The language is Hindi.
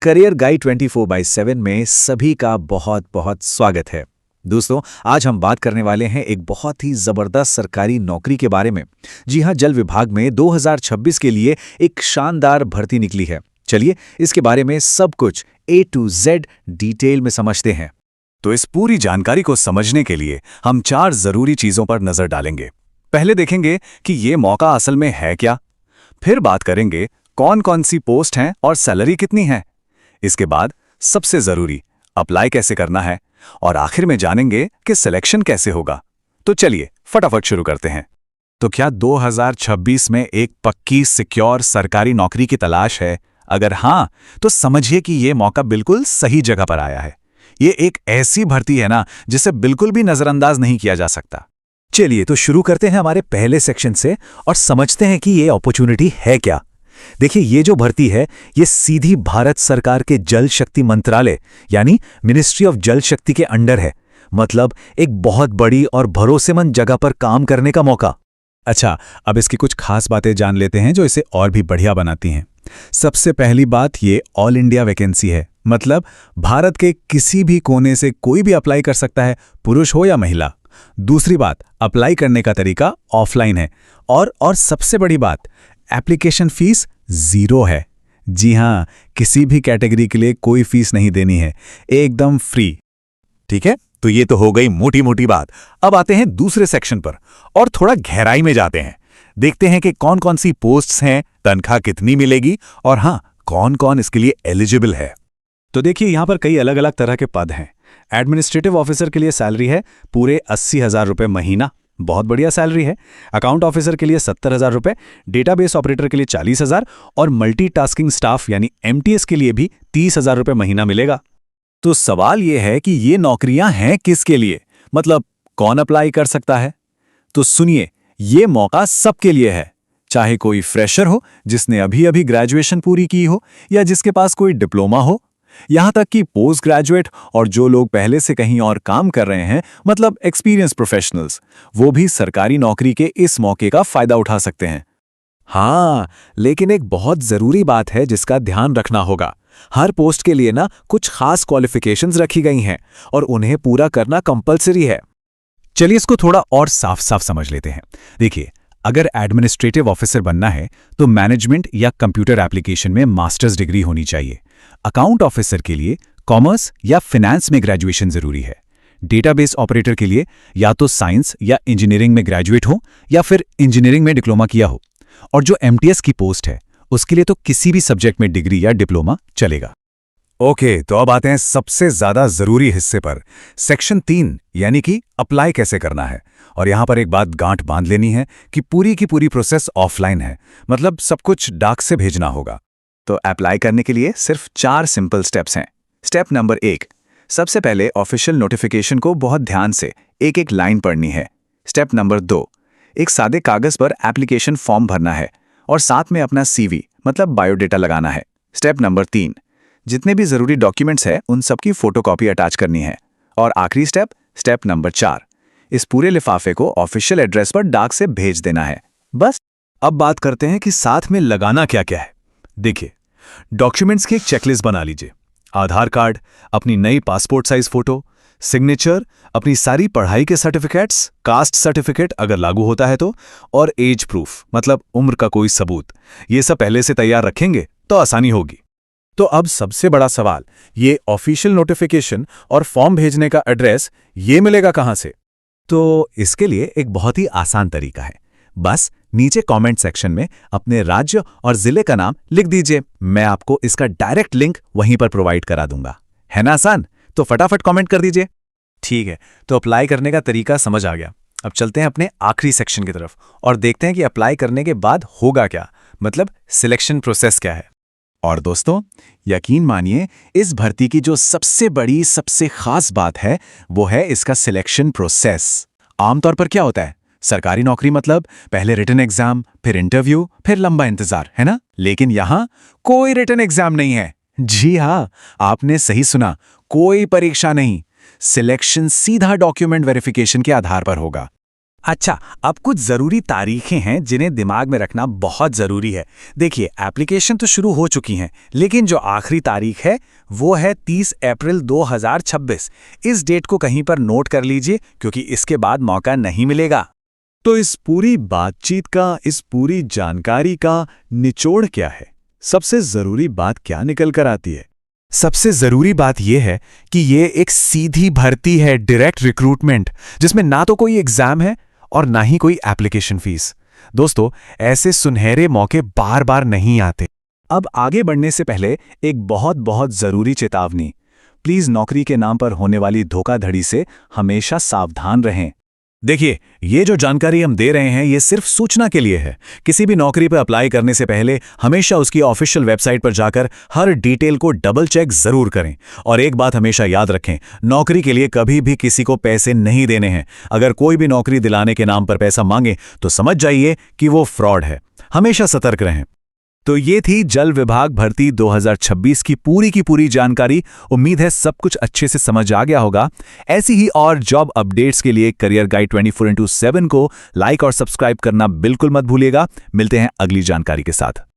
करियर गाइड 24/7 में सभी का बहुत बहुत स्वागत है। दोस्तों, आज हम बात करने वाले हैं एक बहुत ही जबरदस्त सरकारी नौकरी के बारे में। जी हां, जल विभाग में 2026 के लिए एक शानदार भर्ती निकली है। चलिए इसके बारे में सब कुछ A to Z डिटेल में समझते हैं। तो इस पूरी जानकारी को समझने के लिए हम 4 जरूरी चीजों पर नजर डालेंगे। पहले देखेंगे कि ये मौका असल में है क्या। फिर बात करेंगे कौन कौन सी पोस्ट हैं और सैलरी कितनी है। इसके बाद सबसे जरूरी अप्लाई कैसे करना है और आखिर में जानेंगे कि सिलेक्शन कैसे होगा। तो चलिए फटाफट शुरू करते हैं। तो क्या 2026 में एक पक्की सिक्योर सरकारी नौकरी की तलाश है? अगर हां, तो समझिए कि ये मौका बिल्कुल सही जगह पर आया है। ये एक ऐसी भर्ती है ना जिसे बिल्कुल भी नजरअंदाज नहीं किया जा सकता। चलिए तो शुरू करते हैं हमारे पहले सेक्शन से और समझते हैं कि ये अपॉर्चुनिटी है क्या। देखिए, ये जो भर्ती है ये सीधी भारत सरकार के जल शक्ति मंत्रालय यानी मिनिस्ट्री ऑफ जल शक्ति के अंडर है। मतलब एक बहुत बड़ी और भरोसेमंद जगह पर काम करने का मौका। अच्छा, अब इसकी कुछ खास बातें जान लेते हैं जो इसे और भी बढ़िया बनाती हैं। सबसे पहली बात, ये ऑल इंडिया वैकेंसी है। मतलब भारत के किसी भी कोने से कोई भी अप्लाई कर सकता है, पुरुष हो या महिला। दूसरी बात, अप्लाई करने का तरीका ऑफलाइन है। और सबसे बड़ी बात, एप्लीकेशन फीस 0 है। जी हां, किसी भी कैटेगरी के लिए कोई फीस नहीं देनी है, एकदम फ्री। ठीक है, तो ये तो हो गई मोटी मोटी बात। अब आते हैं दूसरे सेक्शन पर और थोड़ा गहराई में जाते हैं। देखते हैं कि कौन कौन सी पोस्ट्स हैं, तनख्वाह कितनी मिलेगी और हां, कौन कौन इसके लिए एलिजिबल है। तो देखिए, यहां पर कई अलग अलग तरह के पद हैं। एडमिनिस्ट्रेटिव ऑफिसर के लिए सैलरी है पूरे 80,000 रुपये महीना, बहुत बढ़िया सैलरी है। अकाउंट ऑफिसर के लिए 70,000 रुपये, डेटाबेस ऑपरेटर के लिए 40,000 और मल्टीटास्किंग स्टाफ यानी MTS के लिए भी 30,000 रुपये महीना मिलेगा। तो सवाल यह है कि ये नौकरियां हैं किसके लिए, मतलब कौन अप्लाई कर सकता है। तो सुनिए, ये मौका सबके लिए है, चाहे कोई फ्रेशर हो जिसने अभी अभी ग्रेजुएशन पूरी की हो या जिसके पास कोई डिप्लोमा हो, यहां तक कि पोस्ट ग्रेजुएट और जो लोग पहले से कहीं और काम कर रहे हैं, मतलब एक्सपीरियंस प्रोफेशनल्स, वो भी सरकारी नौकरी के इस मौके का फायदा उठा सकते हैं। हाँ, लेकिन एक बहुत जरूरी बात है जिसका ध्यान रखना होगा। हर पोस्ट के लिए ना कुछ खास क्वालिफिकेशंस रखी गई हैं और उन्हें पूरा करना कंपलसरी है। चलिए इसको थोड़ा और साफ साफ समझ लेते हैं। देखिए, अगर एडमिनिस्ट्रेटिव ऑफिसर बनना है तो मैनेजमेंट या कंप्यूटर एप्लीकेशन में मास्टर्स डिग्री होनी चाहिए। अकाउंट ऑफिसर के लिए कॉमर्स या फिनेंस में ग्रेजुएशन जरूरी है। डेटाबेस ऑपरेटर के लिए या तो साइंस या इंजीनियरिंग में ग्रेजुएट हो या फिर इंजीनियरिंग में डिप्लोमा किया हो। और जो MTS की पोस्ट है उसके लिए तो किसी भी सब्जेक्ट में डिग्री या डिप्लोमा चलेगा। ओके, तो अब आते हैं सबसे ज्यादा जरूरी हिस्से पर, सेक्शन 3 यानी कि अप्लाई कैसे करना है। और यहां पर एक बात गांठ बांध लेनी है कि पूरी की पूरी प्रोसेस ऑफलाइन है, मतलब सब कुछ डाक से भेजना होगा। तो अप्लाई करने के लिए सिर्फ 4 सिंपल स्टेप्स हैं। स्टेप नंबर 1, सबसे पहले ऑफिशियल नोटिफिकेशन को बहुत ध्यान से एक एक लाइन पढ़नी है। स्टेप नंबर 2, एक सादे कागज पर एप्लीकेशन फॉर्म भरना है और साथ में अपना CV मतलब बायोडेटा लगाना है। स्टेप नंबर 3, जितने भी जरूरी डॉक्यूमेंट्स हैं उन सबकी फोटोकॉपी अटैच करनी है। और आखिरी स्टेप नंबर 4, इस पूरे लिफाफे को ऑफिशियल एड्रेस पर डाक से भेज देना है, बस। अब बात करते हैं कि साथ में लगाना क्या क्या है। देखिए, डॉक्यूमेंट्स की एक चेकलिस्ट बना लीजिए। आधार कार्ड, अपनी नई पासपोर्ट साइज फोटो, सिग्नेचर, अपनी सारी पढ़ाई के सर्टिफिकेट्स, कास्ट सर्टिफिकेट अगर लागू होता है तो, और एज प्रूफ मतलब उम्र का कोई सबूत। ये सब पहले से तैयार रखेंगे तो आसानी होगी। तो अब सबसे बड़ा सवाल, ये ऑफिशियल नोटिफिकेशन और फॉर्म भेजने का एड्रेस ये मिलेगा कहां से? तो इसके लिए एक बहुत ही आसान तरीका है। बस नीचे कमेंट सेक्शन में अपने राज्य और जिले का नाम लिख दीजिए। मैं आपको इसका डायरेक्ट लिंक वहीं पर प्रोवाइड करा दूंगा। है ना आसान? तो फटाफट कमेंट कर दीजिए। ठीक है, तो अप्लाई करने का तरीका समझ आ गया। अब चलते हैं अपने आखिरी सेक्शन की तरफ और देखते हैं कि अप्लाई करने के बाद होगा क्या, मतलब सिलेक्शन प्रोसेस क्या है। और दोस्तों, यकीन मानिए, इस भर्ती की जो सबसे बड़ी सबसे खास बात है वो है इसका सिलेक्शन प्रोसेस। आमतौर पर क्या होता है, सरकारी नौकरी मतलब पहले रिटन एग्जाम, फिर इंटरव्यू, फिर लंबा इंतजार, है ना? लेकिन यहां कोई रिटन एग्जाम नहीं है। जी हां, आपने सही सुना, कोई परीक्षा नहीं। सिलेक्शन सीधा डॉक्यूमेंट वेरिफिकेशन के आधार पर होगा। अच्छा, अब कुछ ज़रूरी तारीखें हैं जिन्हें दिमाग में रखना बहुत ज़रूरी है। देखिए, एप्लीकेशन तो शुरू हो चुकी हैं, लेकिन जो आखिरी तारीख है वो है 30 अप्रैल 2026। इस डेट को कहीं पर नोट कर लीजिए, क्योंकि इसके बाद मौका नहीं मिलेगा। तो इस पूरी बातचीत का, इस पूरी जानकारी का निचोड़ क्या है? सबसे जरूरी बात क्या निकल कर आती है? सबसे ज़रूरी बात यह है कि ये एक सीधी भर्ती है, डायरेक्ट रिक्रूटमेंट, जिसमें ना तो कोई एग्ज़ाम है और ना ही कोई एप्लीकेशन फीस। दोस्तों, ऐसे सुनहरे मौके बार बार नहीं आते। अब आगे बढ़ने से पहले एक बहुत बहुत ज़रूरी चेतावनी। प्लीज़ नौकरी के नाम पर होने वाली धोखाधड़ी से हमेशा सावधान रहें। देखिए, ये जो जानकारी हम दे रहे हैं ये सिर्फ सूचना के लिए है। किसी भी नौकरी पर अप्लाई करने से पहले हमेशा उसकी ऑफिशियल वेबसाइट पर जाकर हर डिटेल को डबल चेक जरूर करें। और एक बात हमेशा याद रखें, नौकरी के लिए कभी भी किसी को पैसे नहीं देने हैं। अगर कोई भी नौकरी दिलाने के नाम पर पैसा मांगे तो समझ जाइए कि वो फ्रॉड है। हमेशा सतर्क रहें। तो ये थी जल विभाग भर्ती 2026 की पूरी जानकारी। उम्मीद है सब कुछ अच्छे से समझ आ गया होगा। ऐसी ही और जॉब अपडेट्स के लिए करियर गाइड 24x7 को लाइक और सब्सक्राइब करना बिल्कुल मत भूलिएगा। मिलते हैं अगली जानकारी के साथ।